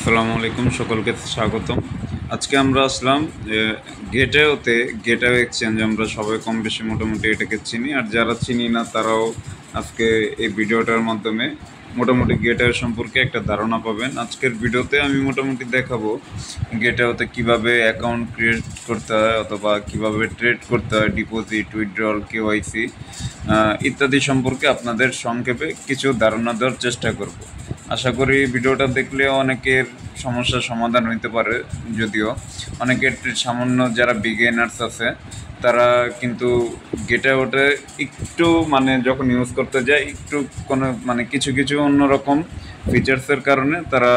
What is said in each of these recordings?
আসসালামু আলাইকুম, সকলকে স্বাগতম। আজকে আমরা আসলাম গেটওয়েতে। গেটওয়ে এক্সচেঞ্জ আমরা সবাই কম বেশি মোটামুটি এটাকে চিনি, আর যারা চিনি না তারাও আজকে এই ভিডিওটার মাধ্যমে মোটামুটি গেটওয়ে সম্পর্কে একটা ধারণা পাবেন। আজকের ভিডিওতে আমি মোটামুটি দেখাবো গেটওয়েতে কীভাবে অ্যাকাউন্ট ক্রিয়েট করতে হয় অথবা কীভাবে ট্রেড করতে হয়, ডিপোজিট, উইথড্রল, কেওয়াইসি ইত্যাদি সম্পর্কে আপনাদের সংক্ষেপে কিছু ধারণা দেওয়ার চেষ্টা করব। আশা করি ভিডিওটা দেখলে অনেকের সমস্যার সমাধান হইতে পারে। যদিও অনেকের সামান্য যারা বিগিনার্স আছে তারা কিন্তু গেটওয়েটা একটু যখন ইউজ করতে যায় একটু কোনো কিছু কিছু অন্যরকম ফিচার্সের কারণে তারা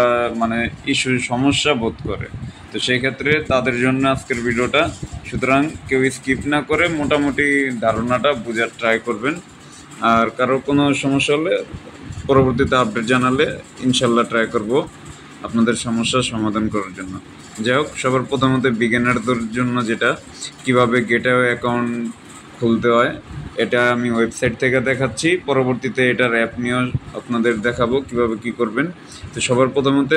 সমস্যা বোধ করে। তো সেই ক্ষেত্রে তাদের জন্য আজকের ভিডিওটা। সুতরাং কেউ স্কিপ না করে মোটামুটি ধারণাটা বোঝার ট্রাই করবেন। আর কারো কোনো সমস্যা হলে পরবর্তীতে আপডেট জানালে ইনশাল্লাহ ট্রাই করব আপনাদের সমস্যার সমাধান করার জন্য। যাই হোক, সবার প্রথমত বিগিনারদের জন্য যেটা কিভাবে গেটওয়ে অ্যাকাউন্ট খুলতে হয় এটা আমি ওয়েবসাইট থেকে দেখাচ্ছি। পরবর্তীতে এটার অ্যাপ নিয়েও আপনাদের দেখাবো কিভাবে কি করবেন। তো সবার প্রথমত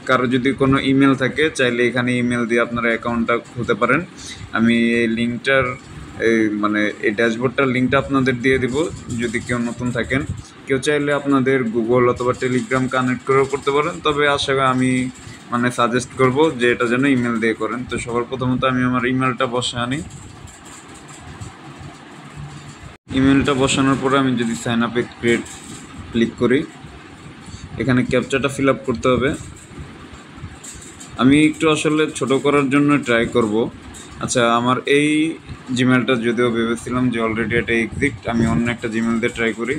কারো যদি কোনো ইমেল থাকে চাইলে এখানে ইমেল দিয়ে আপনারা অ্যাকাউন্টটা খুলতে পারেন। আমি এই লিঙ্কটার এই ড্যাশবোর্ডটার লিঙ্কটা আপনাদের দিয়ে দিব যদি কেউ নতুন থাকেন। কেউ চাইলে আপনাদের গুগল অথবা টেলিগ্রাম কানেক্ট করেও করতে পারেন, তবে আশা করি আমি সাজেস্ট করব যে এটা যেন ইমেল দিয়ে করেন। তো সবার প্রথমত আমি আমার ইমেলটা বসে আনি। ইমেলটা বসানোর পরে আমি যদি সাইন আপে ক্লিক করি, এখানে ক্যাপচাটা ফিল আপ করতে হবে। আমি একটু আসলে ছোট করার জন্য ট্রাই করব। আচ্ছা, আমার এই জিমেলটা যদিও ভেবেছিলাম যে অলরেডি এটা এক্সিট, আমি অন্য একটা জিমেল দিয়ে ট্রাই করি।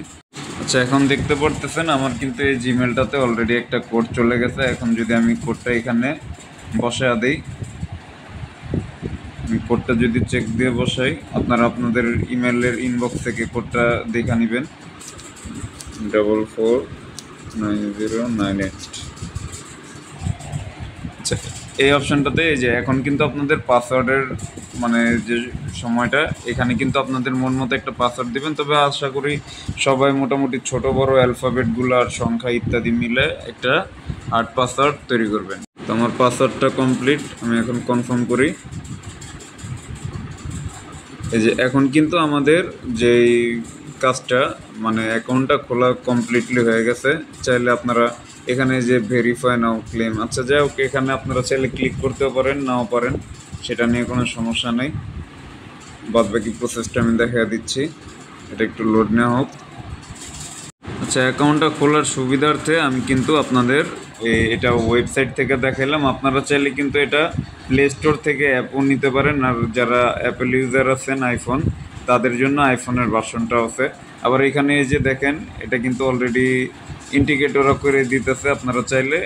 আচ্ছা, এখন দেখতে পারতেছেন আমার কিন্তু এই জিমেলটাতে অলরেডি একটা কোড চলে গেছে। এখন যদি আমি কোডটা এখানে বসায় দিই, কোডটা যদি চেক দিয়ে বসাই, আপনারা আপনাদের ইমেলের ইনবক্স থেকে কোডটা দেখে নেবেন, 449098। আচ্ছা, এই অপশানটাতে এই যে এখন কিন্তু আপনাদের পাসওয়ার্ডের যে সময়টা, এখানে কিন্তু আপনাদের মন মতো একটা পাসওয়ার্ড দেবেন। তবে আশা করি সবাই মোটামুটি ছোট বড় অ্যালফাবেটগুলো আর সংখ্যা ইত্যাদি মিলে একটা হার্ড পাসওয়ার্ড তৈরি করবেন। তো আমার পাসওয়ার্ডটা কমপ্লিট, আমি এখন কনফার্ম করি। এই যে এখন কিন্তু আমাদের যেই কাজটা অ্যাকাউন্টটা খোলা কমপ্লিটলি হয়ে গেছে। চাইলে আপনারা এখানে যে ভেরিফাই নাও ক্লেম, আচ্ছা যাই হোক, এখানে আপনারা চাইলে ক্লিক করতেও পারেন, নাও পারেন, সেটা নিয়ে কোনো সমস্যা নেই। বাদবাকি প্রসেসটা আমি দেখা দিচ্ছি, এটা একটু লোড নেওয়া হোক। আচ্ছা, অ্যাকাউন্টটা খোলার সুবিধার্থে আমি কিন্তু আপনাদের এটা ওয়েবসাইট থেকে দেখালাম। আপনারা চাইলে কিন্তু এটা প্লে স্টোর থেকে অ্যাপও নিতে পারেন। আর যারা অ্যাপেল ইউজার আছেন আইফোন, তাদের জন্য আইফোনের ভার্সনটা আছে। আবার এখানে এই যে দেখেন, এটা কিন্তু অলরেডি ইন্ডিকেটরও করে দিতেছে। আপনারা চাইলে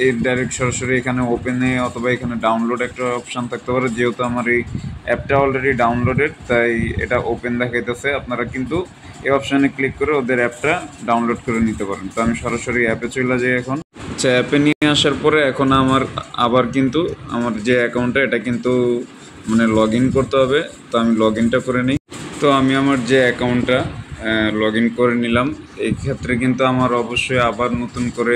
এই ডাইরেক্ট সরাসরি এখানে ওপেনে অথবা এখানে ডাউনলোড একটা অপশান থাকতে পারে। যেহেতু আমার এই অ্যাপটা অলরেডি ডাউনলোডেড, তাই এটা ওপেন দেখাইতেছে। আপনারা কিন্তু এই অপশানে ক্লিক করে ওদের অ্যাপটা ডাউনলোড করে নিতে পারেন। তো আমি সরাসরি অ্যাপে চলে যাই এখন। আচ্ছা, অ্যাপে নিয়ে আসার পরে এখন আবার কিন্তু আমার যে অ্যাকাউন্টটা এটা কিন্তু লগ ইন করতে হবে। তো আমি লগ ইনটা করে নিই। তো আমি আমার যে অ্যাকাউন্টটা লগ ইন করে নিলাম। এই ক্ষেত্রে কিন্তু আমার অবশ্যই আবার নতুন করে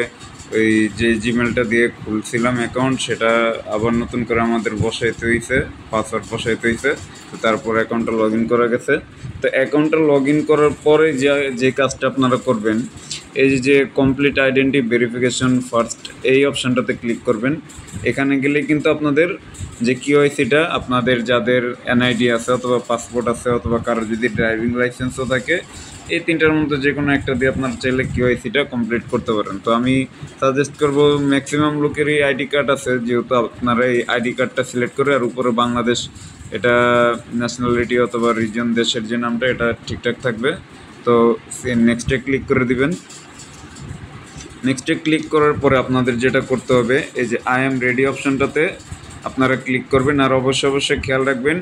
ওই যে জিমেলটা দিয়ে খুলছিলাম অ্যাকাউন্ট, সেটা আবার নতুন করে আমাদের বসাইতে হয়েছে, পাসওয়ার্ড বসাইতে হয়েছে। তো তারপর অ্যাকাউন্টটা লগ ইন করা গেছে। তো অ্যাকাউন্টটা লগ ইন করার পরে যে কাজটা আপনারা করবেন, এই যে কমপ্লিট আইডেন্টি ভেরিফিকেশন ফার্স্ট, এই অপশানটাতে ক্লিক করবেন। এখানে গেলে কিন্তু আপনাদের যে কেওয়াইসিটা, আপনাদের যাদের এনআইডি আছে অথবা পাসপোর্ট আছে অথবা কারো যদি ড্রাইভিং লাইসেন্সও থাকে, এই তিনটার মধ্যে যে কোনো একটা দিয়ে আপনার চাইলে কেওয়াইসিটা কমপ্লিট করতে পারেন। তো আমি সাজেস্ট করব, ম্যাক্সিমাম লোকেরই আইডি কার্ড আছে, যেহেতু আপনারা এই আইডি কার্ডটা সিলেক্ট করে আর উপরে বাংলাদেশ, এটা ন্যাশনালিটি অথবা রিজন, দেশের যে নামটা, এটা ঠিকঠাক থাকবে। তো নেক্সটে ক্লিক করে দিবেন। নেক্সটে ক্লিক করার পরে আপনাদের যেটা করতে হবে, এই যে আই এম রেডি অপশানটাতে আপনারা ক্লিক করবেন। আর অবশ্যই খেয়াল রাখবেন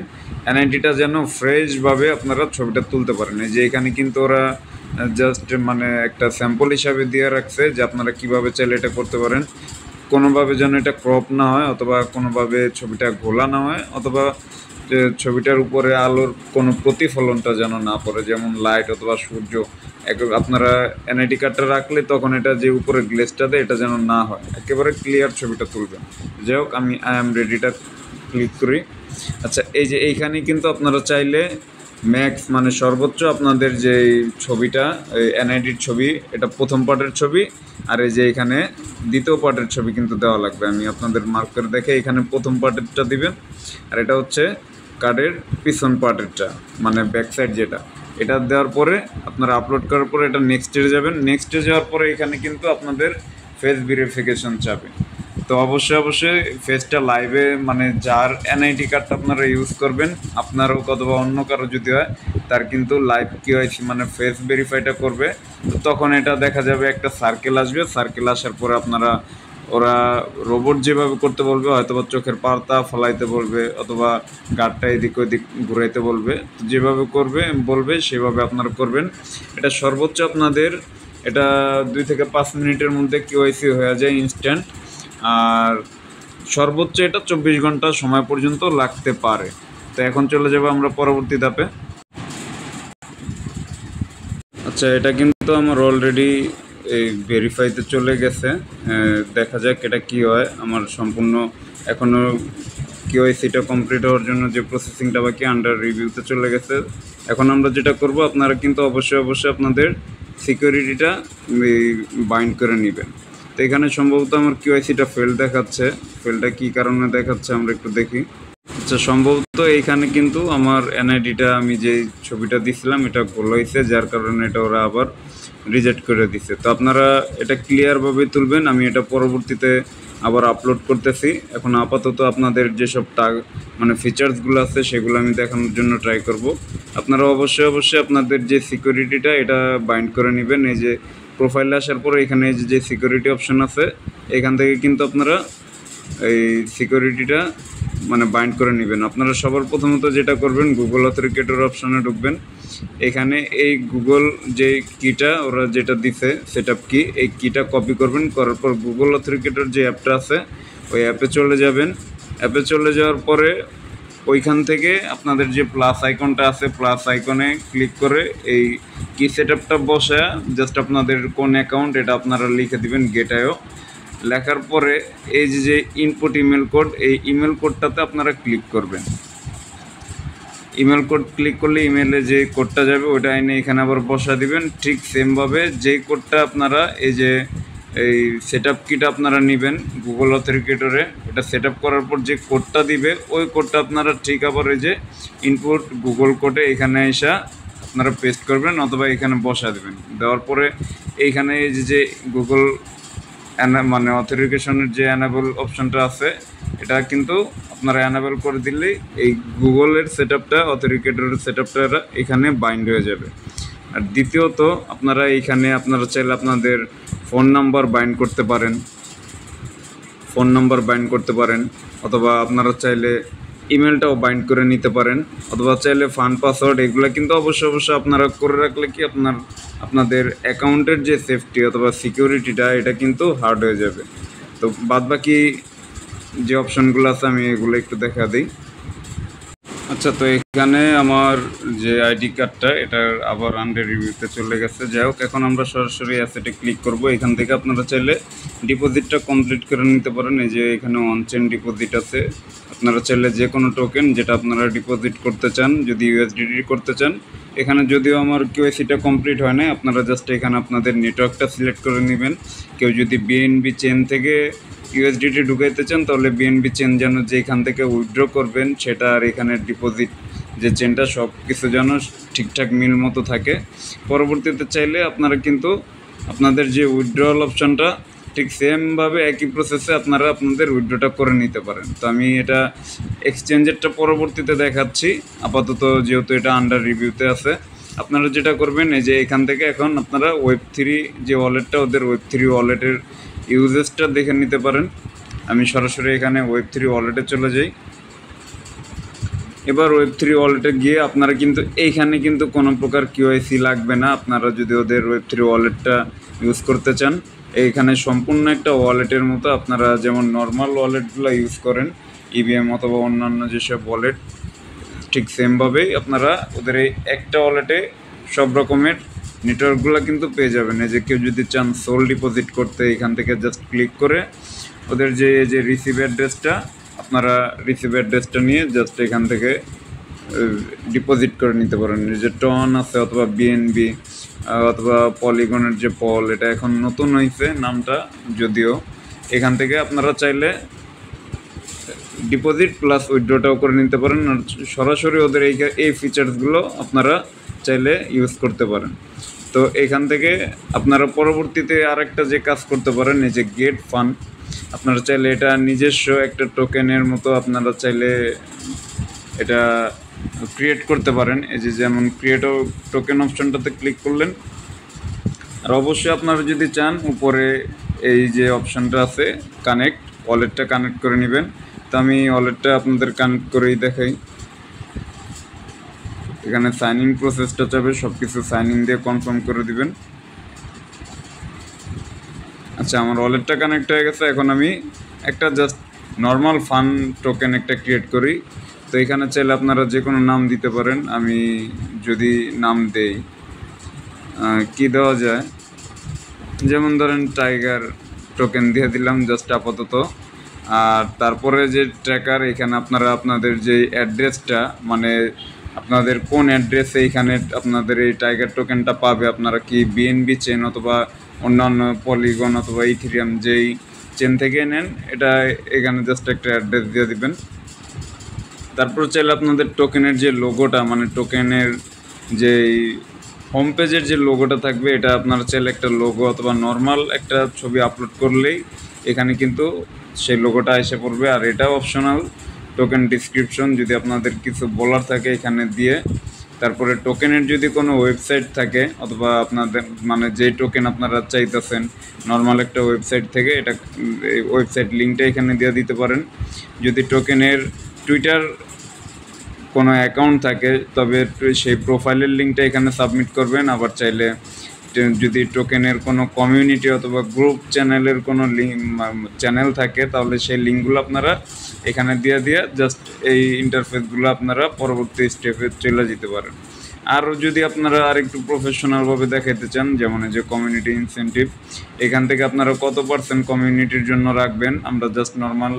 এনআইডিটা যেন ফ্রেশভাবে আপনারা ছবিটা তুলতে পারেন। এই যে এখানে কিন্তু ওরা জাস্ট একটা স্যাম্পল হিসাবে দিয়ে রাখছে যে আপনারা কীভাবে চাইলে এটা করতে পারেন। কোনোভাবে যেন এটা ক্রপ না হয় অথবা কোনোভাবে ছবিটা ঘোলা না হয়, অথবা যে ছবিটার উপরে আলোর কোনো প্রতিফলনটা যেন না পড়ে, যেমন লাইট অথবা সূর্য। আপনারা এনআইডি কার্ডটা রাখলে তখন এটা যে উপরে গ্লেজটা দেয় এটা যেন না হয়, একেবারে ক্লিয়ার ছবিটা তুলবেন। যাই হোক, আমি আই এম রেডিটা ক্লিক করি। আচ্ছা, এই যে এইখানে কিন্তু আপনারা চাইলে ম্যাক্স মানে সর্বোচ্চ আপনাদের যে ছবিটা এনআইডির ছবি, এটা প্রথম পার্টের ছবি, আর এই যে এখানে দ্বিতীয় পার্টের ছবি কিন্তু দেওয়া লাগবে। আমি আপনাদের মার্ক করে দেখে এখানে প্রথম পার্টেরটা দিবেন, আর এটা হচ্ছে কার্ডের পিছন পার্টেরটা মানে ব্যাক সাইড যেটা। এটা দেওয়ার পরে আপনারা আপলোড করার পরে এটা নেক্সটে যাবেন। নেক্সটে যাওয়ার পরে এখানে কিন্তু আপনাদের ফেস ভেরিফিকেশন চাবে। তো অবশ্যই ফেসটা লাইভে মানে যার এনআইডি কার্ডটা আপনারা ইউজ করবেন, আপনারও অথবা অন্য কারো যদি হয়, তার কিন্তু লাইভ কেওয়াইসি মানে ফেস ভেরিফাইটা করবে। তো তখন এটা দেখা যাবে একটা সার্কেল আসবে, সার্কেল আসার পরে আপনারা ওরা রোবট যেভাবে করতে বলবে, হয়তো বা চোখের পাতা ফলাইতে বলবে অথবা গাড়টা এদিক ওদিক ঘুরাইতে বলবে, তো যেভাবে বলবে সেভাবে আপনারা করবেন। এটা সর্বোচ্চ আপনাদের এটা 2 থেকে 5 মিনিটের মধ্যে কেওয়াইসি হয়ে যায় ইনস্ট্যান্ট, আর সর্বোচ্চ এটা 24 ঘন্টা সময় পর্যন্ত লাগতে পারে। তো এখন চলে যাব আমরা পরবর্তী ধাপে। আচ্ছা, এটা কিন্তু আমার অলরেডি এই ভেরিফাইতে চলে গেছে। দেখা যাক এটা কি হয়। আমার সম্পূর্ণ এখনও কেওয়াইসিটা কমপ্লিট হওয়ার জন্য যে প্রসেসিংটা বাকি, আন্ডার রিভিউতে চলে গেছে। এখন আমরা যেটা করব, আপনারা কিন্তু অবশ্যই আপনাদের সিকিউরিটিটা বাইন্ড করে নেবেন। তো এখানে সম্ভবত আমার কেওয়াইসিটা ফেল দেখাচ্ছে। ফেলটা কী কারণে দেখাচ্ছে আমরা একটু দেখি। আচ্ছা, সম্ভবত এইখানে কিন্তু আমার এনআইডিটা আমি যে ছবিটা দিছিলাম এটা ভুল হয়েছে, যার কারণে এটা ওরা আবার রিজেক্ট করে দিছে। তো আপনারা এটা ক্লিয়ারভাবে তুলবেন। আমি এটা পরবর্তীতে আবার আপলোড করতেছি। এখন আপাতত আপনাদের যেসব মানে ফিচার্সগুলো আছে সেগুলো আমি দেখানোর জন্য ট্রাই করব। আপনারা অবশ্যই আপনাদের যে সিকিউরিটিটা এটা বাইন্ড করে নেবেন। এই যে প্রোফাইলে আসার পরে এখানে যে সিকিউরিটি অপশন আছে, এখান থেকে কিন্তু আপনারা এই সিকিউরিটিটা মানে বাইন্ড করে নেবেন। আপনারা সবার প্রথমত যেটা করবেন, গুগল অথেন্টিকেটর অপশনে ঢুকবেন। এখানে এই গুগল যে কিটা ওরা যেটা দিছে সেটআপ কি, এই কিটা কপি করবেন। করার পর গুগল অথেন্টিকেটর যে অ্যাপটা আছে ওই অ্যাপে চলে যাবেন। অ্যাপে চলে যাওয়ার পরে ওইখান থেকে আপনাদের যে প্লাস আইকনটা আছে, প্লাস আইকনে ক্লিক করে এই কি সেটআপটা বসে জাস্ট আপনাদের কোন অ্যাকাউন্ট এটা আপনারা লিখে দিবেন গেটায়ও। লেখার পরে এই যে ইনপুট ইমেল কোড, এই ইমেল কোডটাতে আপনারা ক্লিক করবেন। ইমেল কোড ক্লিক করলে ইমেলে যে কোডটা যাবে ওটা এনে এখানে আবার বসা দিবেন। ঠিক সেমভাবে যেই কোডটা আপনারা এই যে এই সেটআপ কিটা আপনারা নেবেন গুগল অথেন্টিকেটরে, ওটা সেটআপ করার পর যে কোডটা দিবে ওই কোডটা আপনারা ঠিক আবার এই যে ইনপুট গুগল কোডে এখানে এসে আপনারা পেস্ট করবেন অথবা এখানে বসা দেবেন। দেওয়ার পরে এইখানে এই যে গুগল মানে অথেন্টিকেশনের যে অ্যানাবল অপশনটা আছে এটা কিন্তু আপনারা অ্যানাবল করে দিলেই এই গুগলের সেটআপটা অথেন্টিকেটরের সেটআপটা এখানে বাইন্ড হয়ে যাবে। আর দ্বিতীয়ত আপনারা এইখানে আপনারা চাইলে আপনাদের ফোন নাম্বার বাইন্ড করতে পারেন অথবা আপনারা চাইলে ইমেলটাও বাইন্ড করে নিতে পারেন অথবা চাইলে ফান্ড পাসওয়ার্ড, এগুলো কিন্তু অবশ্যই আপনারা করে রাখলে কি আপনাদের অ্যাকাউন্টের যে সেফটি অথবা সিকিউরিটিটা এটা কিন্তু হার্ড হয়ে যাবে। তো বাদবাকি যে অপশনগুলো আছে আমি এগুলো একটু দেখা দিই। আচ্ছা, তো এখানে আমার যে আইডি কার্ডটা এটার আবার আন্ডার রিভিউতে চলে গেছে। যাই হোক, এখন আমরা সরাসরি অ্যাসেটে ক্লিক করব। এখান থেকে আপনারা চাইলে ডিপোজিটটা কমপ্লিট করে নিতে পারেন। এই যে এখানে অন চেইন ডিপোজিট আছে, আপনারা চাইলে যে কোনো টোকেন যেটা আপনারা ডিপোজিট করতে চান, যদি ইউএসডিটি করতে চান, এখানে যদিও আমার কেওয়াইসিটা কমপ্লিট হয় না, আপনারা জাস্ট এখানে আপনাদের নেটওয়ার্কটা সিলেক্ট করে নেবেন। কেউ যদি বিএনবি চেন থেকে ইউএসডিটি ঢুকাইতে চান তাহলে বিএনবি চেন যেন যেখান থেকে উইথড্র করবেন সেটা আর এখানে ডিপোজিট যে চেনটা সব কিছু যেন ঠিকঠাক মিল মতো থাকে। পরবর্তীতে চাইলে আপনারা কিন্তু আপনাদের যে উইথড্রল অপশানটা ঠিক সেমভাবে একই প্রসেসে আপনারা আপনাদের উইথড্রটা করে নিতে পারেন। তো আমি এটা এক্সচেঞ্জেরটা পরবর্তীতে দেখাচ্ছি, আপাতত যেহেতু এটা আন্ডার রিভিউতে আছে। আপনারা যেটা করবেন এই যে এখান থেকে এখন আপনারা Web3 যে ওয়ালেটটা, ওদের Web3 ওয়ালেটের ইউজেসটা দেখে নিতে পারেন। আমি সরাসরি এখানে Web3 ওয়ালেটে চলে যাই। এবার Web3 ওয়ালেটে গিয়ে আপনারা কিন্তু এইখানে কিন্তু কোনো প্রকার কেওয়াইসি লাগবে না। আপনারা যদি ওদের Web3 ওয়ালেটটা ইউজ করতে চান, এইখানে সম্পূর্ণ একটা ওয়ালেটের মতো আপনারা যেমন নর্মাল ওয়ালেটগুলো ইউজ করেন ইভিএম অথবা অন্যান্য যেসব ওয়ালেট, ঠিক সেমভাবেই আপনারা ওদের এই একটা ওয়ালেটে সব রকমের নেটওয়ার্কগুলো কিন্তু পেয়ে যাবেন। এই যে কেউ যদি চান সোল ডিপোজিট করতে, এখান থেকে জাস্ট ক্লিক করে ওদের যে রিসিভ অ্যাড্রেসটা, আপনারা রিসিভ অ্যাড্রেসটা নিয়ে জাস্ট এখান থেকে ডিপোজিট করে নিতে পারেন। যে টন আছে অথবা বিএনবি অথবা পলিগনের যে পল, এটা এখন নতুন হয়েছে নামটা যদিও। এখান থেকে আপনারা চাইলে ডিপোজিট প্লাস উইথড্রটাও করে নিতে পারেন, আর সরাসরি ওদের এই ফিচার্সগুলো আপনারা চাইলে ইউজ করতে পারেন। তো এখান থেকে আপনারা পরবর্তীতে আরেকটা যে কাজ করতে পারেন, এই যে গেট ফান্ড, আপনারা চাইলে এটা নিজস্ব একটা টোকেনের মতো আপনারা চাইলে এটা ক্রিয়েট করতে পারেন। এই যে যেমন ক্রিয়েট টোকেন অপশনটাতে ক্লিক করলেন, আর অবশ্যই আপনারা যদি চান উপরে এই যে অপশনটা আছে কানেক্ট, ওয়ালেটটা কানেক্ট করে নেবেন। তো আমি ওয়ালেটটা আপনাদের কানেক্ট করেই দেখাই। এখানে সাইন ইন প্রসেসটা চাবে, সব কিছু সাইন ইন দিয়ে কনফার্ম করে দিবেন। আচ্ছা, আমার ওয়ালেটটা কানেক্ট হয়ে গেছে। এখন আমি একটা জাস্ট নর্মাল ফান্ড টোকেন একটা ক্রিয়েট করি। তো এখানে চাইলে আপনারা যে কোনো নাম দিতে পারেন। আমি যদি নাম দেই, কি দেওয়া যায়, যেমন ধরেন টাইগার টোকেন দিয়ে দিলাম জাস্ট আপাতত। আর তারপরে যে ট্র্যাকার, এখানে আপনারা আপনাদের যে অ্যাড্রেসটা, মানে আপনাদের কোন অ্যাড্রেসে এইখানে আপনাদের এই টাইগার টোকেনটা পাবে, আপনারা কি বিএনবি চেন অথবা অন্যান্য পলিগন অথবা ইথেরিয়াম যেই চেন থেকে নেন, এটা এখানে জাস্ট একটা অ্যাড্রেস দিয়ে দিবেন। তারপর চাইলে আপনাদের টোকেনের যে লোগোটা, মানে টোকেনের যেই হোম পেজের যে লোগোটা থাকবে, এটা আপনারা চাইলে একটা লোগো অথবা নর্মাল একটা ছবি আপলোড করলেই এখানে কিন্তু সেই লোগোটা এসে পড়বে। আর এটাও অপশনাল, টোকেন ডিসক্রিপশন যদি আপনাদের কিছু বলার থাকে এখানে দিয়ে, তারপরে টোকেনের যদি কোনো ওয়েবসাইট থাকে অথবা আপনাদের মানে যেই টোকেন আপনারা চাইতেছেন নর্মাল একটা ওয়েবসাইট থেকে, এটা ওয়েবসাইট লিঙ্কটা এখানে দিয়ে দিতে পারেন। যদি টোকেনের টুইটার কোনো অ্যাকাউন্ট থাকে তবে সেই প্রোফাইলের লিঙ্কটা এখানে সাবমিট করবেন। আবার চাইলে যদি টোকেনের কোনো কমিউনিটি অথবা গ্রুপ চ্যানেলের কোনো চ্যানেল থাকে, তাহলে সেই লিঙ্কগুলো আপনারা এখানে দিয়ে জাস্ট এই ইন্টারফেসগুলো আপনারা পরবর্তী স্টেপে চলে যেতে পারেন। আরও যদি আপনারা আরেকটু প্রফেশনালভাবে দেখাতে চান, যেমন এই যে কমিউনিটি ইনসেন্টিভ, এখান থেকে আপনারা কত পার্সেন্ট কমিউনিটির জন্য রাখবেন। আমরা জাস্ট নর্মাল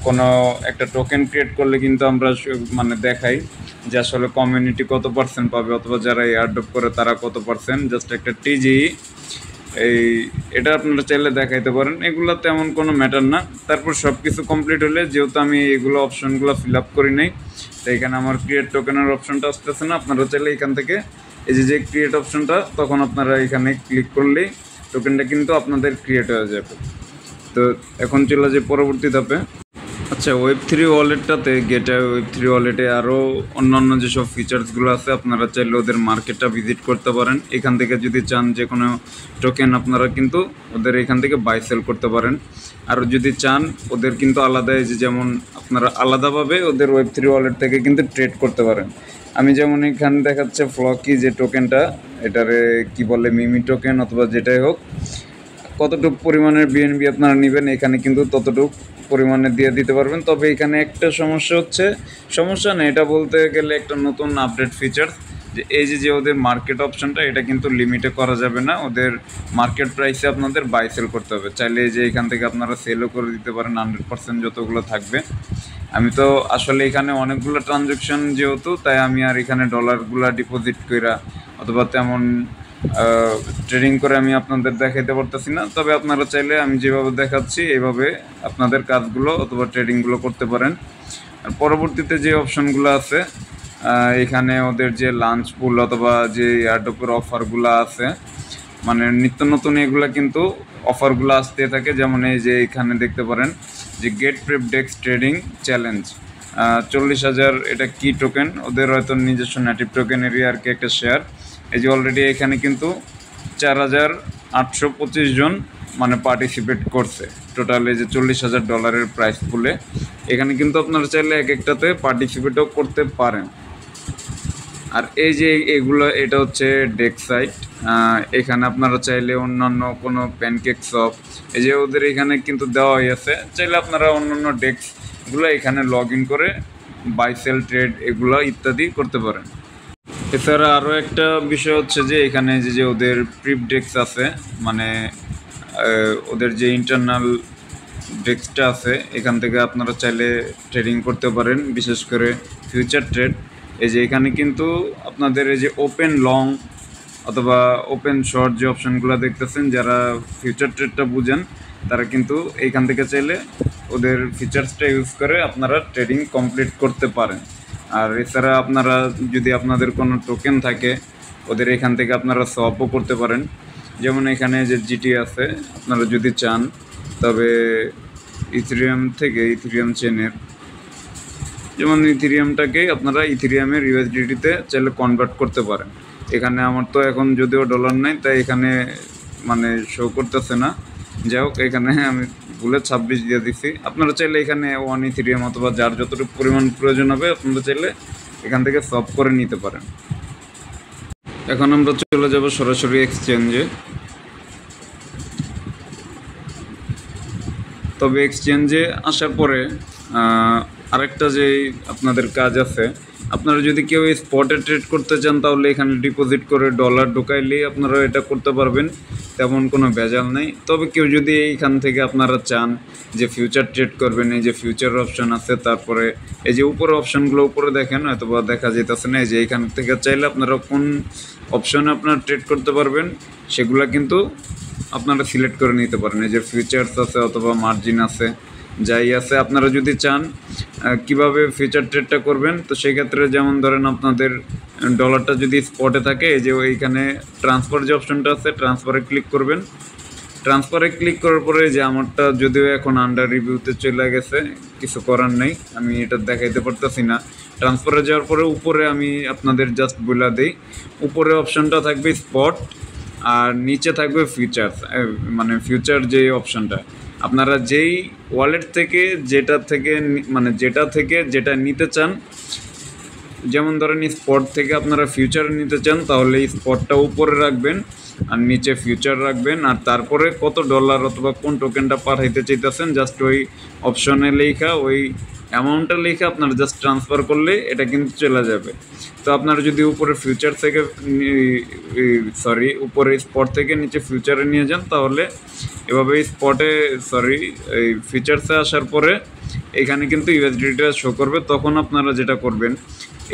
কোনো একটা টোকেন ক্রিয়েট করলে কিন্তু আমরা মানে দেখাই যে আসলে কমিউনিটি কত পার্সেন্ট পাবে অথবা যারা এয়ারড্রপ করে তারা কত পার্সেন্ট, জাস্ট একটা টিজি এটা আপনারা চাইলে দেখাইতে পারেন। এগুলো তেমন কোনো ম্যাটার না। তারপর সব কিছু কমপ্লিট হলে, যেহেতু আমি এগুলো অপশনগুলো ফিল আপ করি নাই, তো এখানে আমার ক্রিয়েট টোকেনের অপশনটা আসতেছে না। আপনারা চাইলে এখান থেকে এই যে ক্রিয়েট অপশনটা, তখন আপনারা এখানে ক্লিক করলেই টোকেনটা কিন্তু আপনাদের ক্রিয়েট হয়ে যাবে। তো এখন চলে যে পরবর্তী ধাপে। আচ্ছা, Web3 ওয়ালেটটাতে, গেটওয়ে Web3 ওয়ালেটে আরও অন্যান্য যেসব ফিচার্সগুলো আছে, আপনারা চাইলে ওদের মার্কেটটা ভিজিট করতে পারেন। এখান থেকে যদি চান যে কোনো টোকেন, আপনারা কিন্তু ওদের এখান থেকে বাই সেল করতে পারেন। আর যদি চান ওদের কিন্তু আলাদা, এই যে যেমন আপনারা আলাদাভাবে ওদের Web3 ওয়ালেট থেকে কিন্তু ট্রেড করতে পারেন। আমি যেমন এখানে দেখাচ্ছে ফ্লকি যে টোকেনটা, এটারে কি বলে, মিমি টোকেন অথবা যেটাই হোক, কতটুকু পরিমাণের বিএনবি আপনারা নেবেন এখানে কিন্তু ততটুকু পরিমাণে দিয়ে দিতে পারবেন। তবে এখানে একটা সমস্যা হচ্ছে, সমস্যা না, এটা বলতে গেলে একটা নতুন আপডেট ফিচার্স, যে এই যে ওদের মার্কেট অপশনটা, এটা কিন্তু লিমিটে করা যাবে না। ওদের মার্কেট প্রাইসে আপনাদের বাই সেল করতে হবে। চাইলে এই যে এখান থেকে আপনারা সেলও করে দিতে পারেন 100% যতগুলো থাকবে। আমি তো আসলে এখানে অনেকগুলো ট্রানজ্যাকশন যেহেতু, তাই আমি আর এখানে ডলারগুলো ডিপোজিট করা অথবা তেমন ট্রেডিং করে আমি আপনাদের দেখাইতে পারতেছি না। তবে আপনারা চাইলে আমি যেভাবে দেখাচ্ছি এইভাবে আপনাদের কাজগুলো অথবা ট্রেডিংগুলো করতে পারেন। আর পরবর্তীতে যে অপশনগুলো আছে, এখানে ওদের যে লাঞ্চ পুল অথবা যে এয়ারড্রপের অফারগুলো আছে, মানে নিত্য নতুন এগুলো কিন্তু অফারগুলো আসতে থাকে। যেমন এই যে এখানে দেখতে পারেন যে গেট প্রেপ ডেক্স ট্রেডিং চ্যালেঞ্জ 40,000, এটা কি টোকেন, ওদের হয়তো নিজস্ব নেটিভ টোকেনেরই আর কি একটা শেয়ার। এই যে অলরেডি এখানে কিন্তু 4,825 জন মানে পার্টিসিপেট করছে টোটাল এই যে $40,000 প্রাইস পুলে। এখানে কিন্তু আপনারা চাইলে এক একটাতে পার্টিসিপেটও করতে পারেন। আর এই যে এগুলো, এটা হচ্ছে ডেক সাইট। এখানে আপনারা চাইলে অন্যান্য কোনো প্যানকেক শপ, এই যে ওদের এখানে কিন্তু দেওয়া হয়েছে, চাইলে আপনারা অন্যান্য ডেস্কগুলো এখানে লগ ইন করে বাই সেল ট্রেড এগুলো ইত্যাদি করতে পারেন। এছাড়া আরও একটা বিষয় হচ্ছে যে এখানে যে ওদের প্রিপ ডেস্ক আছে, মানে ওদের যে ইন্টারনাল ডেস্কটা আছে, এখান থেকে আপনারা চাইলে ট্রেডিং করতে পারেন, বিশেষ করে ফিউচার ট্রেড। এই যে এখানে কিন্তু আপনাদের এই যে ওপেন লং অথবা ওপেন শর্ট যে অপশানগুলো দেখতেছেন, যারা ফিউচার ট্রেডটা বুঝেন তারা কিন্তু এইখান থেকে চাইলে ওদের ফিচার্সটা ইউজ করে আপনারা ট্রেডিং কমপ্লিট করতে পারেন। আর এছাড়া আপনারা যদি আপনাদের কোনো টোকেন থাকে ওদের এখান থেকে আপনারা সোয়াপও করতে পারেন। যেমন এখানে যে জিটি আছে, আপনারা যদি চান তবে ইথেরিয়াম থেকে, ইথেরিয়াম চেনের, যেমন ইথেরিয়ামটাকে আপনারা ইথেরিয়ামের ইউএসডিটিতে চাইলে কনভার্ট করতে পারেন। এখানে আমার তো এখন যদিও ডলার নাই, তাই এখানে মানে শো করতেছে না। যাই হোক, এখানে আমি ভুলে 26 দিয়ে দিচ্ছি। আপনারা চাইলে এখানে 1 ইথেরিয়াম অথবা যার যতটুকু পরিমাণ প্রয়োজন হবে আপনারা চাইলে এখান থেকে সব করে নিতে পারেন। এখন আমরা চলে যাব সরাসরি এক্সচেঞ্জে। তবে এক্সচেঞ্জে আসার পরে আরেকটা যে আপনাদের কাজ আছে, আপনারা যদি কেউ স্পটে ট্রেড করতে চান তাহলে এখানে ডিপোজিট করে ডলার ঢোকাইলেই আপনারা এটা করতে পারবেন, তেমন কোনো ভেজাল নেই। তবে কেউ যদি এইখান থেকে আপনারা চান যে ফিউচার ট্রেড করবেন, এই যে ফিউচার অপশান আছে, তারপরে এই যে উপরে অপশানগুলো উপরে দেখেন, হয়তোবা দেখা যেতেছে না, এই যে এইখান থেকে চাইলে আপনারা কোন অপশানে আপনারা ট্রেড করতে পারবেন সেগুলা কিন্তু আপনারা সিলেক্ট করে নিতে পারেন। এই যে ফিউচার্স আছে অথবা মার্জিন আছে, যাই আছে, আপনারা যদি চান কিভাবে ফিউচার ট্রেডটা করবেন, তো সেই ক্ষেত্রে যেমন ধরেন আপনাদের ডলারটা যদি স্পটে থাকে, এই যে ওইখানে ট্রান্সফার যে অপশনটা আছে, ট্রান্সফারে ক্লিক করবেন। ট্রান্সফারে ক্লিক করার পরে যে আমারটা যদিও এখন আন্ডার রিভিউতে চলে গেছে, কিছু করার নেই, আমি এটা দেখাইতে পারতেছি না। ট্রান্সফারে যাওয়ার পরে উপরে আমি আপনাদের জাস্ট বলে দিই, উপরে অপশনটা থাকবে স্পট আর নিচে থাকবে ফিউচার্স, মানে ফিউচার যে অপশনটা আপনারা যেই ওয়ালেট থেকে যেটা থেকে যেটা নিতে চান, যেমন ধরেন স্পট থেকে আপনারা ফিউচার নিতে চান তাহলে স্পটটা উপরে রাখবেন আর নিচে ফিউচার রাখবেন, আর তারপরে কত ডলার অথবা কোন টোকেনটা পাঠাইতে চাইতেছেন জাস্ট ওই অপশনে লেখা, ওই অ্যামাউন্টটা লেখা আপনারা জাস্ট ট্রান্সফার করলে এটা কিন্তু চলে যাবে। তো আপনারা যদি উপরে ফিউচার থেকে উপরে স্পট থেকে নিচে ফিউচারে নিয়ে যান তাহলে এভাবে স্পটে এই ফিচার্সে আসার পরে এখানে কিন্তু ইউএসডিটা শো করবে। তখন আপনারা যেটা করবেন,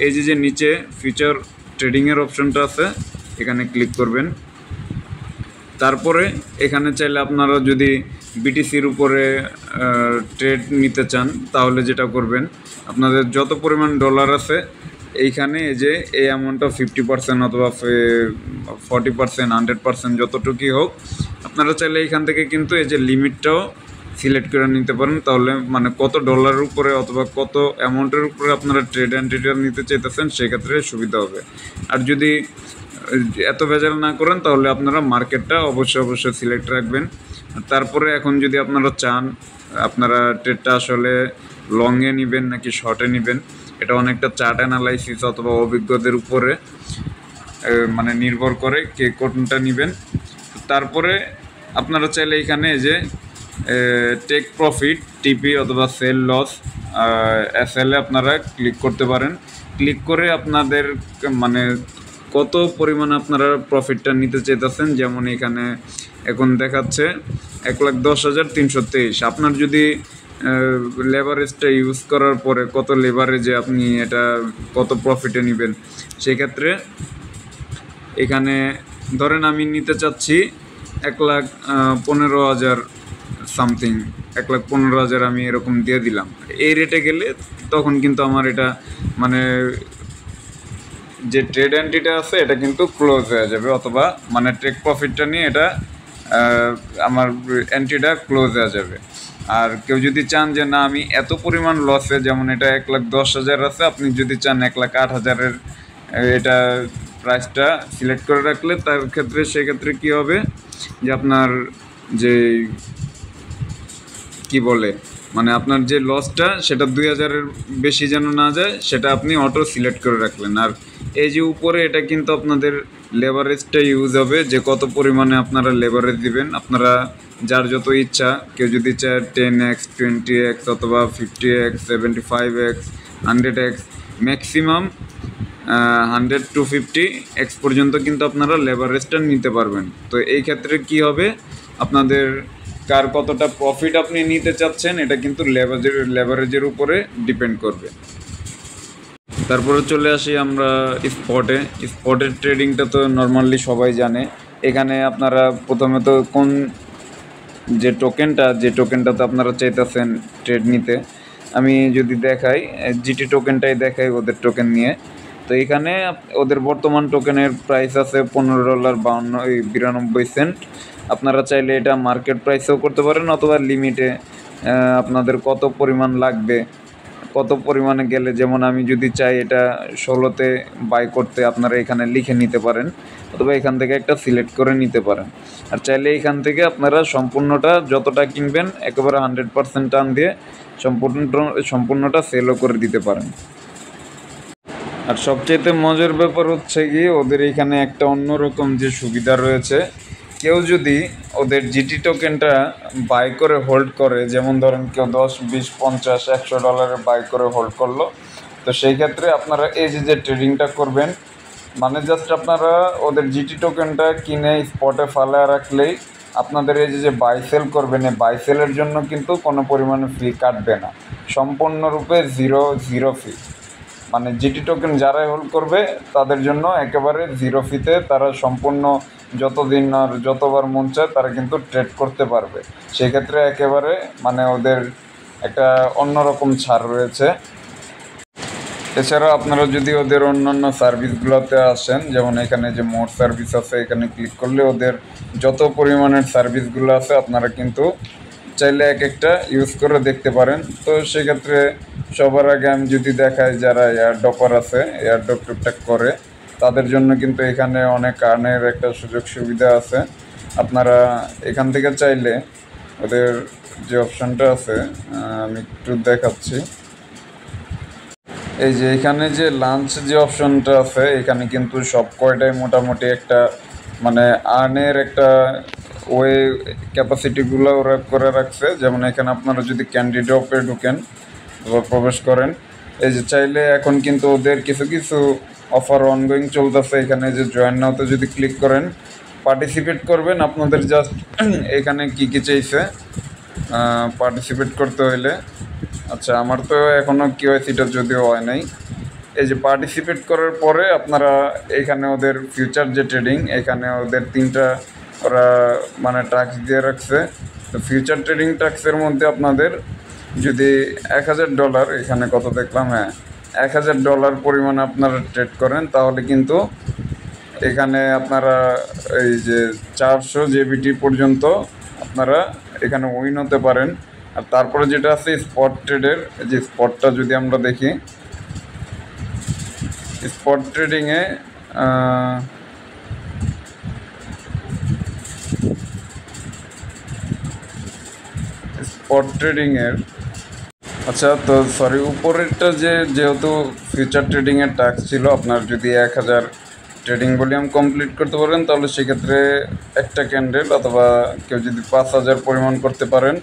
এই যে নিচে ফিচার ট্রেডিংয়ের অপশনটা আছে, এখানে ক্লিক করবেন। তারপরে এখানে চাইলে আপনারা যদি বিটিসির উপরে ট্রেড নিতে চান তাহলে যেটা করবেন, আপনাদের যত পরিমাণ ডলার আছে এইখানে এই যে এই অ্যামাউন্টটা 50% অথবা 40%, 100% যতটুকুই হোক, আপনারা চাইলে এইখান থেকে কিন্তু এই যে লিমিটটাও সিলেক্ট করে নিতে পারেন। তাহলে মানে কত ডলারের উপরে অথবা কত অ্যামাউন্টের উপরে আপনারা ট্রেড অ্যান্ড রিটার্ন নিতে চাইতেছেন সেক্ষেত্রে সুবিধা হবে। আর যদি এত ভেজাল না করেন তাহলে আপনারা মার্কেটটা অবশ্যই সিলেক্ট রাখবেন। তারপরে এখন যদি আপনারা চান আপনারা ট্রেডটা আসলে লংয়ে নেবেন নাকি শর্টে নেবেন, এটা অনেকটা চার্ট অ্যানালাইসিস অথবা অভিজ্ঞদের উপরে মানে নির্ভর করে কে কোনটা নেবেন। তারপরে আপনারা চাইলে এখানে যে টেক প্রফিট, টিপি অথবা সেল লস, এসএল আপনারা ক্লিক করতে পারেন। ক্লিক করে আপনাদের মানে কত পরিমাণে আপনারা প্রফিটটা নিতে চাইতেছেন, যেমন এখানে এখন দেখাচ্ছে 1,10,323। আপনার যদি লেভারেজটা ইউজ করার পরে কত লেভারেজে আপনি এটা কত প্রফিটে নেবেন, সেক্ষেত্রে এখানে ধরেন আমি নিতে চাচ্ছি 1,15,000 সামথিং, 1,15,000 আমি এরকম দিয়ে দিলাম। এই রেটে গেলে তখন কিন্তু আমার এটা মানে যে ট্রেড এন্ট্রিটা আছে এটা কিন্তু ক্লোজ হয়ে যাবে, অথবা মানে টেক প্রফিটটা নিয়ে এটা আমার এন্ট্রিটা ক্লোজ হয়ে যাবে। আর কেউ যদি চান যে না আমি এত পরিমাণ লসে, যেমন এটা 1,10,000 আছে, আপনি যদি চান 1,08,000 এটা প্রাইসটা সিলেক্ট করে রাখলে তার ক্ষেত্রে সেক্ষেত্রে কী হবে যে আপনার যে কি বলে মানে আপনার যে লসটা সেটা 2,000-এর বেশি যেন না যায় সেটা আপনি অটো সিলেক্ট করে রাখলেন। আর এই যে উপরে এটা কিন্তু আপনাদের লেভারেজটা ইউজ হবে, যে কত পরিমাণে আপনারা লেভারেজ দিবেন। আপনারা যার যত ইচ্ছা, কেউ যদি চায় 10x, 20x অথবা 50x, 75x 100x, maximum 100-250x পর্যন্ত কিন্তু আপনারা লেভারেজটা নিতে পারবেন। তো এই ক্ষেত্রে কি হবে, আপনাদের কার কতটা প্রফিট আপনি নিতে চাচ্ছেন এটা কিন্তু লেভারেজের উপরে ডিপেন্ড করবে। তারপরে চলে আসি আমরা স্পটের ট্রেডিংটা তো নর্মালি সবাই জানে। এখানে আপনারা প্রথমে তো কোন যে টোকেনটাতে আপনারা চাইতেছেন ট্রেড নিতে, আমি যদি দেখাই জিটি টোকেনটাই দেখাই, ওদের টোকেন নিয়ে। তো এখানে ওদের বর্তমান টোকেনের প্রাইস আছে $15.92। আপনারা চাইলে এটা মার্কেট প্রাইসেও করতে পারেন অথবা লিমিটে আপনাদের কত পরিমাণ লাগবে, কত পরিমাণে গেলে, যেমন আমি যদি চাই এটা 16তে বাই করতে, আপনারা এখানে লিখে নিতে পারেন অথবা এখান থেকে একটা সিলেক্ট করে নিতে পারেন। আর চাইলে এখান থেকে আপনারা সম্পূর্ণটা যতটা কিনবেন একেবারে 100% টান দিয়ে সম্পূর্ণটা সেলও করে দিতে পারেন। আর সবচেয়ে মজার ব্যাপার হচ্ছে কি, ওদের এখানে একটা অন্যরকম যে সুবিধা রয়েছে, কেউ যদি ওদের জিটি টোকেনটা বাই করে হোল্ড করে, যেমন ধরেন কেউ 10, 20, 50, $100 বাই করে হোল্ড করলো, তো সেই ক্ষেত্রে আপনারা এই যে ট্রেডিংটা করবেন, মানে জাস্ট আপনারা ওদের জিটি টোকেনটা কিনে স্পটে ফালা রাখলেই আপনাদের এই যে বাই সেল করবেন, এই বাই সেলের জন্য কিন্তু কোনো পরিমাণে ফি কাটবে না, সম্পূর্ণরূপে জিরো ফি। মানে জিটি টোকেন যারাই হোল্ড করবে তাদের জন্য একেবারে জিরো ফিতে তারা সম্পূর্ণ যতদিন আর যতবার মন চায় তারা কিন্তু ট্রেড করতে পারবে। সেক্ষেত্রে একেবারে মানে ওদের একটা অন্যরকম ছাড় রয়েছে। এছাড়া আপনারা যদি ওদের অন্যান্য সার্ভিসগুলোতে আসেন, যেমন এখানে যে মোর সার্ভিস আছে, এখানে ক্লিক করলে ওদের যত পরিমাণের সার্ভিসগুলো আছে আপনারা কিন্তু চাইলে এক একটা ইউজ করে দেখতে পারেন। তো সেক্ষেত্রে সবার আগে আমি যদি দেখাই, যারা এয়ারড্রপার আছে, এয়ারড্রপ টুকটাক করে, তাদের জন্য কিন্তু এখানে অনেক আর্নের একটা সুযোগ সুবিধা আছে। আপনারা এখান থেকে চাইলে ওদের যে অপশানটা আছে আমি একটু দেখাচ্ছি, এই যে এখানে যে লাঞ্চ যে অপশনটা আছে, এখানে কিন্তু সব কয়টাই মোটামুটি একটা মানে আর্নের একটা ওয়ে ক্যাপাসিটিগুলো ওরা করে রাখছে। যেমন এখানে আপনারা যদি ক্যান্ডি ড্রপে ঢুকেন বা প্রবেশ করেন, এই যে চাইলে এখন কিন্তু ওদের কিছু কিছু অফার অনগোয়িং চলতেছে। এখানে যে জয়েন নাওতে যদি ক্লিক করেন, পার্টিসিপেট করবেন, আপনাদের জাস্ট এখানে কী কী চাইছে পার্টিসিপেট করতে হইলে, আচ্ছা আমার তো এখনও কেওয়াইসিটা যদিও হয় নাই। এই যে পার্টিসিপেট করার পরে আপনারা এখানে ওদের ফিউচার যে ট্রেডিং, এখানে ওদের 3টা ওরা মানে টাস্ক দিয়ে রাখছে। তো ফিউচার ট্রেডিং টাস্কের মধ্যে আপনাদের যদি $1000, এখানে কত দেখলাম, হ্যাঁ $1000 পরিমাণে আপনারা ট্রেড করেন, তাহলে কিন্তু এখানে আপনারা এই যে 400 জেবিটি পর্যন্ত আপনারা এখানে উইন হতে পারেন। আর তারপরে যেটা আছে স্পট ট্রেডের, যে স্পটটা যদি আমরা দেখি, স্পট ট্রেডিংয়ে আচ্ছা তো সরি, উপরেরটা যেহেতু ফিউচার ট্রেডিংয়ের টাস্ক ছিল, আপনার যদি 1000 ট্রেডিং ভলিউম কমপ্লিট করতে পারেন তাহলে সেক্ষেত্রে একটা ক্যান্ডেল, অথবা কেউ যদি 5000 পরিমাণ করতে পারেন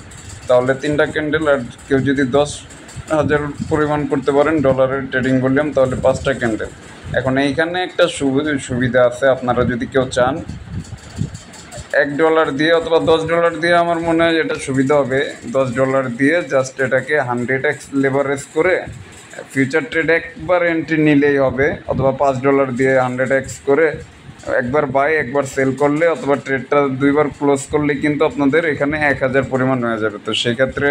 তাহলে 3টা ক্যান্ডেল, আর কেউ যদি 10,000 পরিমাণ করতে পারেন ডলারের ট্রেডিং ভলিউম তাহলে 5টা ক্যান্ডেল। এখন এইখানে একটা সুবিধা আছে, আপনারা যদি কেউ চান $1 দিয়ে অথবা $10 দিয়ে, আমার মনে হয় এটা সুবিধা হবে। $10 দিয়ে জাস্ট এটাকে 100x লেভারেজ করে ফিউচার ট্রেড একবার এন্ট্রি নিলেই হবে, অথবা $5 দিয়ে 100x করে একবার বাই একবার সেল করলে, অথবা ট্রেডটা 2বার ক্লোজ করলে কিন্তু আপনাদের এখানে 1000 পরিমাণ হয়ে যাবে। তো সেক্ষেত্রে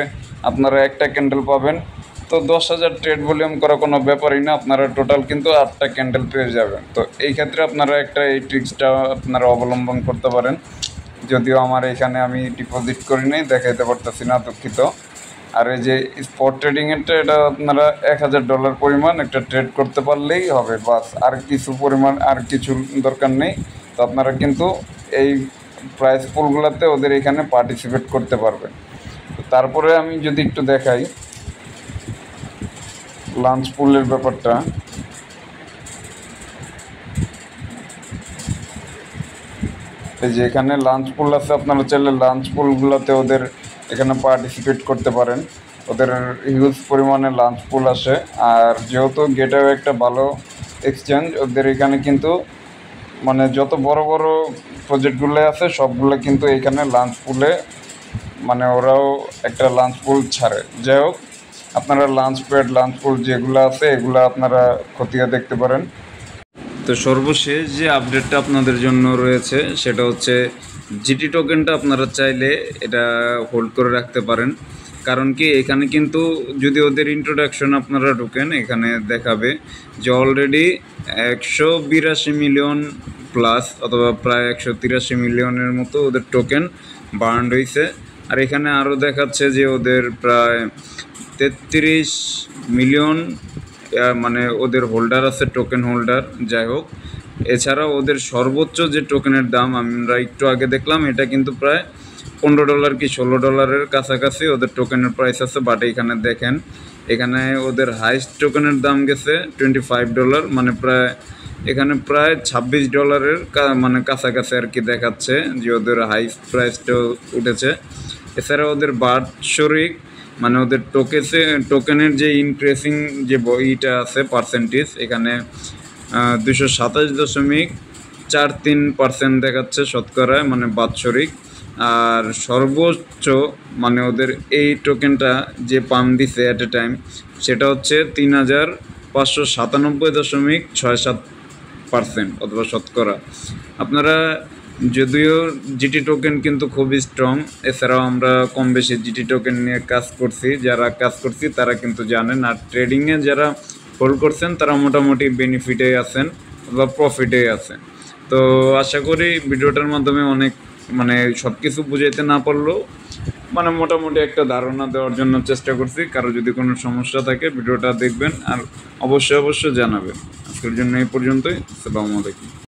আপনারা একটা ক্যান্ডেল পাবেন, তো 10,000 ট্রেড ভলিউম করা কোনো ব্যাপারই না, আপনারা টোটাল কিন্তু 8টা ক্যান্ডেল পেয়ে যাবেন। তো এই ক্ষেত্রে আপনারা এই ট্রিক্সটা আপনারা অবলম্বন করতে পারেন। যদিও আমার এখানে আমি ডিপোজিট করি নাই, দেখাইতে পারতেছি না, দুঃখিত। আর এই যে স্পট ট্রেডিংয়েরটা, এটা আপনারা $1000 পরিমাণ একটা ট্রেড করতে পারলেই হবে, বাস, আর কিছু পরিমাণ আর কিছু দরকার নেই। তো আপনারা কিন্তু এই প্রাইস পুলগুলোতে ওদের এখানে পার্টিসিপেট করতে পারবেন। তারপরে আমি যদি একটু দেখাই লাঞ্চ পুলের ব্যাপারটা, এই যে এখানে লাঞ্চ পুল আছে, আপনারা চাইলে লাঞ্চ পুলগুলোতে ওদের এখানে পার্টিসিপেট করতে পারেন। ওদের হিউজ পরিমাণে লাঞ্চ পুল আসে। আর যেহেতু গেটওয়ে একটা ভালো এক্সচেঞ্জ, ওদের এখানে কিন্তু মানে যত বড় বড় প্রজেক্টগুলো আছে সবগুলো কিন্তু এখানে লাঞ্চ পুলে মানে ওরাও একটা লাঞ্চ পুল ছাড়ে। যাই হোক, আপনারা লাঞ্চ প্যাড লাঞ্চ পুল যেগুলো আছে এগুলো আপনারা খতিয়ে দেখতে পারেন। তো সর্বশেষ যে আপডেটটা আপনাদের জন্য রয়েছে সেটা হচ্ছে জিটি টোকেনটা আপনারা চাইলে এটা হোল্ড করে রাখতে পারেন। কারণ কি, এখানে কিন্তু যদি ওদের ইন্ট্রোডাকশন আপনারা ঢোকেন এখানে দেখাবে যে অলরেডি 182 মিলিয়ন প্লাস অথবা প্রায় 183 মিলিয়নের মতো ওদের টোকেন বার্নড হয়েছে। আর এখানে আরও দেখাচ্ছে যে ওদের প্রায় 33 মিলিয়ন মানে ওদের হোল্ডার আছে, টোকেন হোল্ডার। যাই হোক, এছাড়াও ওদের সর্বোচ্চ যে টোকেনের দাম আমরা একটু আগে দেখলাম, এটা কিন্তু প্রায় $15 কি $16 কাছাকাছি ওদের টোকেনের প্রাইস আছে। বাট এখানে দেখেন, এখানে ওদের হাইস্ট টোকেনের দাম গেছে $25, মানে প্রায় এখানে প্রায় $26 মানে কাছাকাছি আর কি দেখাচ্ছে যে ওদের হাইস্ট প্রাইসটা উঠেছে। এছাড়া ওদের বাৎসরিক মানে ওদের টোকেনের যে ইনক্রিজিং যে বইটা আছে পার্সেন্টেজ, এখানে 227.43% দেখাচ্ছে শতকরা মানে বাৎসরিক। আর সর্বোচ্চ মানে ওদের এই টোকেনটা যে পাম্প দিছে অ্যাট এ টাইম সেটা হচ্ছে 3597.67% অথবা শতকরা। আপনারা যদিও জিটি টোকেন কিন্তু খুবই স্ট্রং, এছাড়াও আমরা কম বেশি জিটি টোকেন নিয়ে কাজ করছি, যারা কাজ করছি তারা কিন্তু জানেন। আর ট্রেডিংয়ে যারা হোল্ড করছেন তারা মোটামুটি বেনিফিটে আছেন বা প্রফিটে আছেন। তো আশা করি ভিডিওটার মাধ্যমে অনেক মানে সব কিছু বুঝাইতে না পারলেও মানে মোটামুটি একটা ধারণা দেওয়ার জন্য চেষ্টা করছি। কারো যদি কোনো সমস্যা থাকে ভিডিওটা দেখবেন আর অবশ্যই জানাবেন। আজকের জন্য এই পর্যন্তই। আসসালামু আলাইকুম।